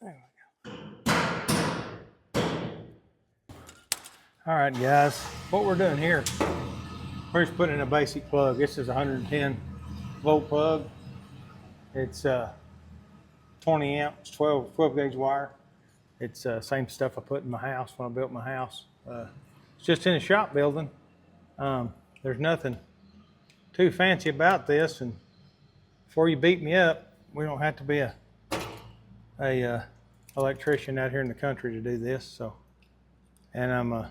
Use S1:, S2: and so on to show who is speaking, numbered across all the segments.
S1: There we go. All right, guys, what we're doing here, we're just putting in a basic plug. This is a 110 volt plug. It's 20 amps, 12 gauge wire. It's same stuff I put in my house when I built my house. It's just in a shop building. There's nothing too fancy about this, and before you beat me up, we don't have to be a electrician out here in the country to do this. So, and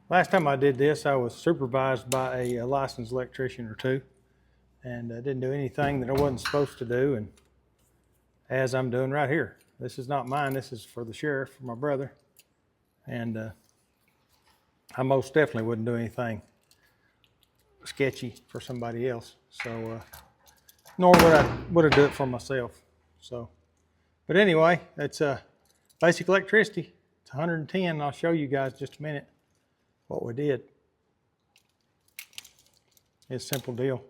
S1: last time I did this, I was supervised by a licensed electrician or two, and I didn't do anything that I wasn't supposed to do, and as I'm doing right here. This is not mine, this is for the sheriff, for my brother, and I most definitely wouldn't do anything sketchy for somebody else. So, nor would I do it for myself. So, but anyway, it's basic electricity. It's 110, and I'll show you guys in just a minute what we did. It's a simple deal.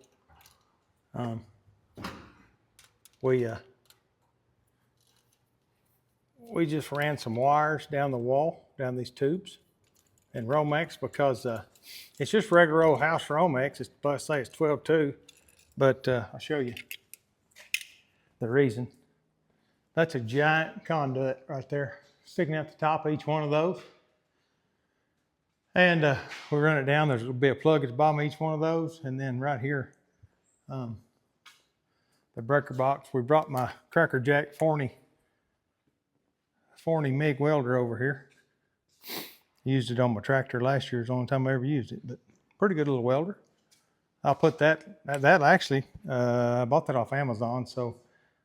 S1: We just ran some wires down the wall, down these tubes, in Romex, because it's just regular old house Romex. It's, I say it's 12.2, but I'll show you the reason. That's a giant conduit right there, sticking out the top of each one of those. And we run it down. There's going to be a plug at the bottom of each one of those. And then right here, the breaker box. We brought my cracker jack Forney MIG welder over here. Used it on my tractor last year. It's the only time I ever used it, but pretty good little welder. I'll put that actually, I bought that off Amazon. So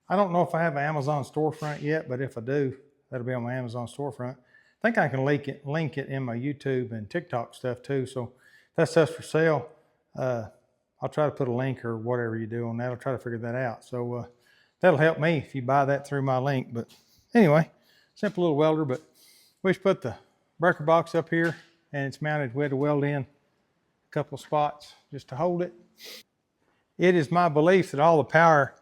S1: I don't know if I have an Amazon storefront yet, but if I do, that'll be on my Amazon storefront. I think I can link it in my YouTube and TikTok stuff too. So if that stuff's for sale, I'll try to put a link or whatever you do on that. I'll try to figure that out. So that'll help me if you buy that through my link. But anyway, simple little welder, but we just put the breaker box up here, and it's mounted. We had to weld in a couple of spots just to hold it. It is my belief that all the power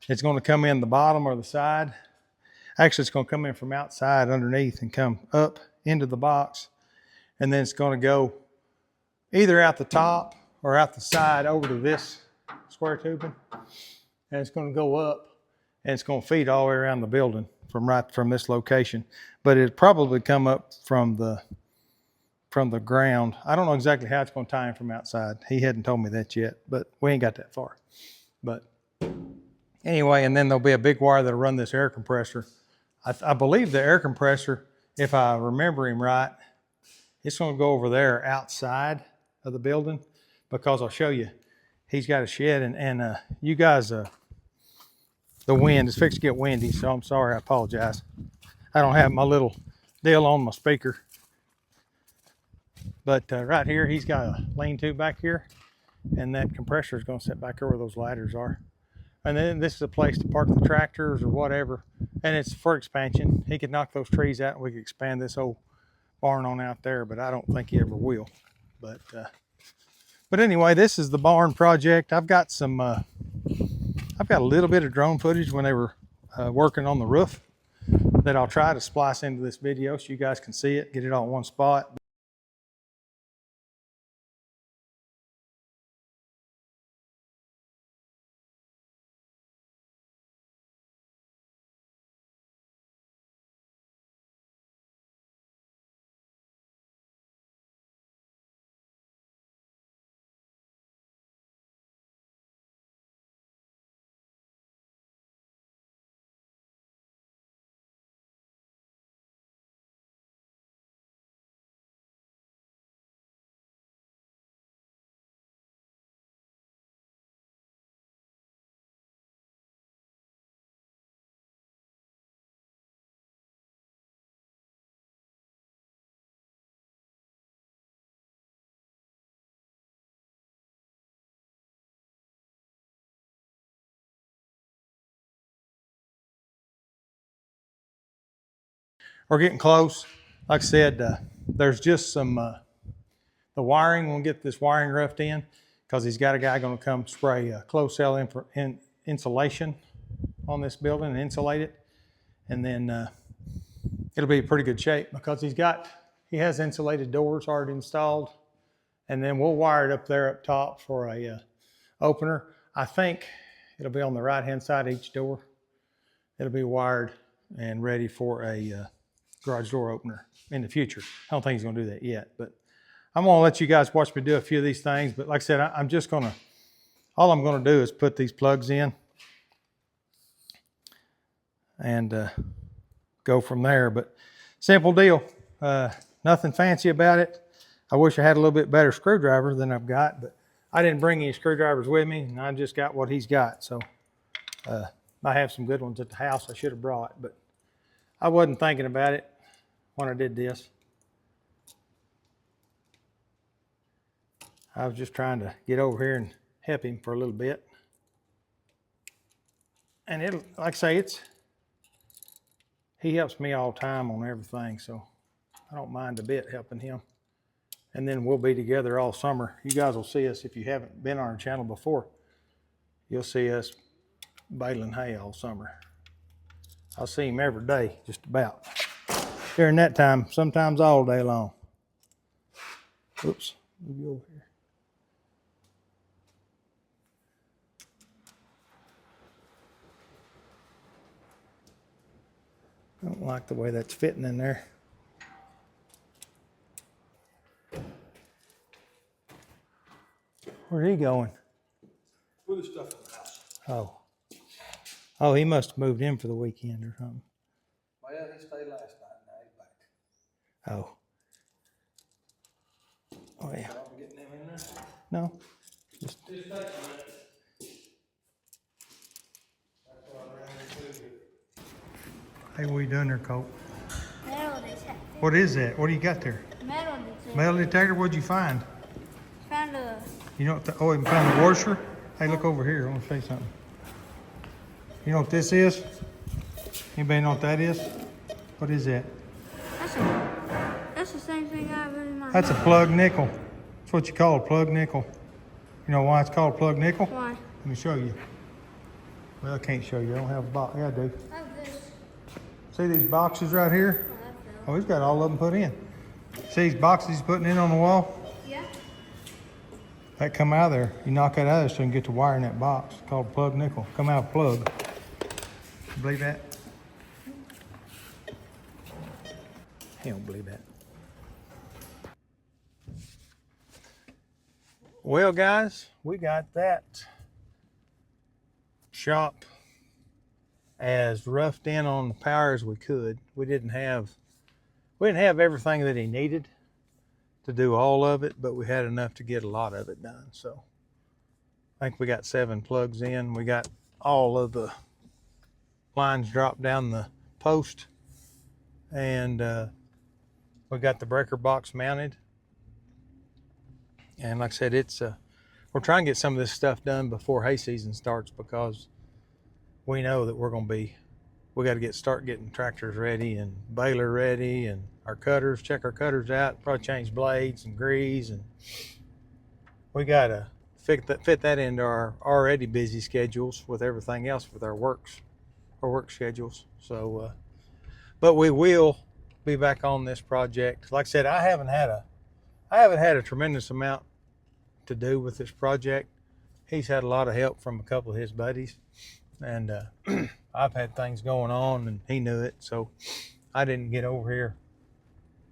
S1: is going to come in the bottom or the side. Actually, it's going to come in from outside underneath and come up into the box. And then it's going to go either out the top or out the side over to this square tubing. And it's going to go up, and it's going to feed all the way around the building from this location. But it'll probably come up from the ground. I don't know exactly how it's going to tie in from outside. He hadn't told me that yet, but we ain't got that far. But anyway, and then there'll be a big wire that'll run this air compressor. I believe the air compressor, if I remember him right, it's going to go over there outside of the building, because I'll show you. He's got a shed, and you guys, the wind is fixed to get windy, so I'm sorry, I apologize. I don't have my little deal on my speaker. But right here, he's got a lean-to back here, and that compressor is going to sit back over where those ladders are. And then this is a place to park the tractors or whatever, and it's for expansion. He could knock those trees out, and we could expand this old barn on out there, but I don't think he ever will. But anyway, this is the barn project. I've got a little bit of drone footage when they were working on the roof that I'll try to splice into this video so you guys can see it, get it all in one spot. We're getting close. Like I said, there's just some, the wiring, we'll get this wiring roughed in, because he's got a guy going to come spray closed cell insulation on this building and insulate it. and then it'll be in pretty good shape because he has insulated doors already installed, and then we'll wire it up there up top for a opener. I think it'll be on the right hand side of each door. It'll be wired and ready for a garage door opener in the future. I don't think he's gonna do that yet, but I'm gonna let you guys watch me do a few of these things. But like I said, all I'm gonna do is put these plugs in and go from there. But simple deal, nothing fancy about it. I wish I had a little bit better screwdriver than I've got, but I didn't bring any screwdrivers with me, and I just got what he's got. So I have some good ones at the house I should have brought, but I wasn't thinking about it when I did this. I was just trying to get over here and help him for a little bit. And it'll, like I say, he helps me all the time on everything, so I don't mind a bit helping him. And then we'll be together all summer. You guys will see us, if you haven't been on our channel before, you'll see us baling hay all summer. I'll see him every day, just about. During that time, sometimes all day long. Oops, move you over here. I don't like the way that's fitting in there. Where's he going?
S2: Put his stuff in the house.
S1: Oh. Oh, he must have moved in for the weekend or something.
S2: Well, he stayed last night, now he's back.
S1: Oh. Oh, yeah.
S2: I'm getting him in there.
S1: No. Just
S2: take a minute. That's what I ran into.
S1: hey, what are you doing there, Colt?
S3: Metal detector.
S1: What is that? What do you got there?
S3: Metal detector.
S1: Metal detector? What'd you find?
S3: Found a.
S1: You know what oh, you found the washer? Hey, look over here. I want to show you something. You know what this is? Anybody know what that is? What is that?
S3: That's the same thing I have in my.
S1: That's a plug nickel. That's what you call a plug nickel. You know why it's called plug nickel?
S3: Why?
S1: Let me show you. Well, I can't show you. I don't have a box. Yeah, I do.
S3: I have this.
S1: See these boxes right here? Oh, he's got all of them put in. See these boxes he's putting in on the wall?
S3: Yeah.
S1: That come out of there. You knock that out of there so you can get the wire in that box. It's called plug nickel. Come out of plug. You believe that? He don't believe that. Well, guys, we got that shop as roughed in on the power as we could. We didn't have everything that he needed to do all of it, but we had enough to get a lot of it done. So I think we got 7 plugs in. We got all of the lines dropped down the post, and we got the breaker box mounted. And like I said, we're trying to get some of this stuff done before hay season starts, because we know that we got to start getting tractors ready and baler ready, and check our cutters out, probably change blades and grease, and we got to fit that into our already busy schedules with everything else with our work schedules. So, but we will be back on this project. Like I said, I haven't had a tremendous amount to do with this project. He's had a lot of help from a couple of his buddies, and I've had things going on, and he knew it, so I didn't get over here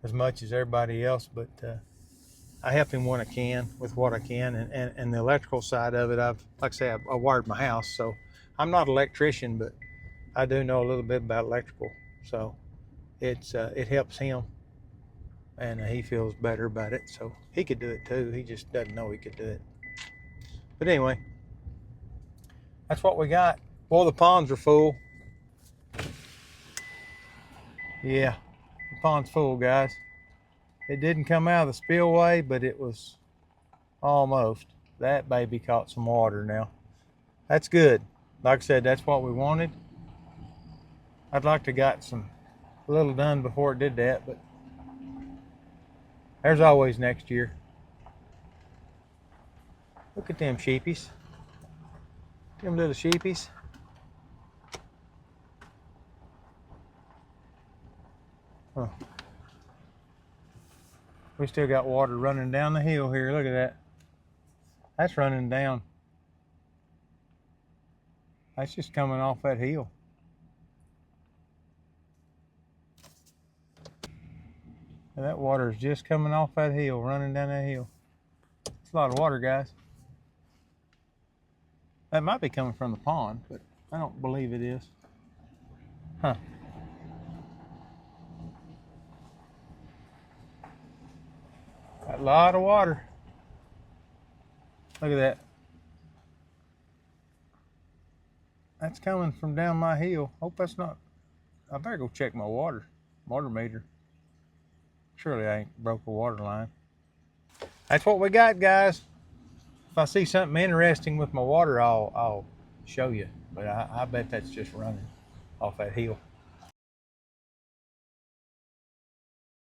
S1: as much as everybody else, but I help him when I can with what I can, and the electrical side of it, like I say, I wired my house, so I'm not an electrician, but I do know a little bit about electrical, so it helps him, and he feels better about it. So he could do it too. He just doesn't know he could do it. But anyway, that's what we got. Boy, the ponds are full. Yeah, the pond's full, guys. It didn't come out of the spillway, but it was almost. That baby caught some water now. That's good. Like I said, that's what we wanted. I'd like to got a little done before it did that, but there's always next year. Look at them sheepies. Them little sheepies. Huh. We still got water running down the hill here. Look at that. That's running down. That's just coming off that hill. And that water is just coming off that hill, running down that hill. It's a lot of water, guys. That might be coming from the pond, but I don't believe it is. Huh. A lot of water. Look at that. That's coming from down my hill. Hope that's not. I better go check my water meter. Surely I ain't broke a water line. That's what we got, guys. If I see something interesting with my water, I'll show you. But I bet that's just running off that hill.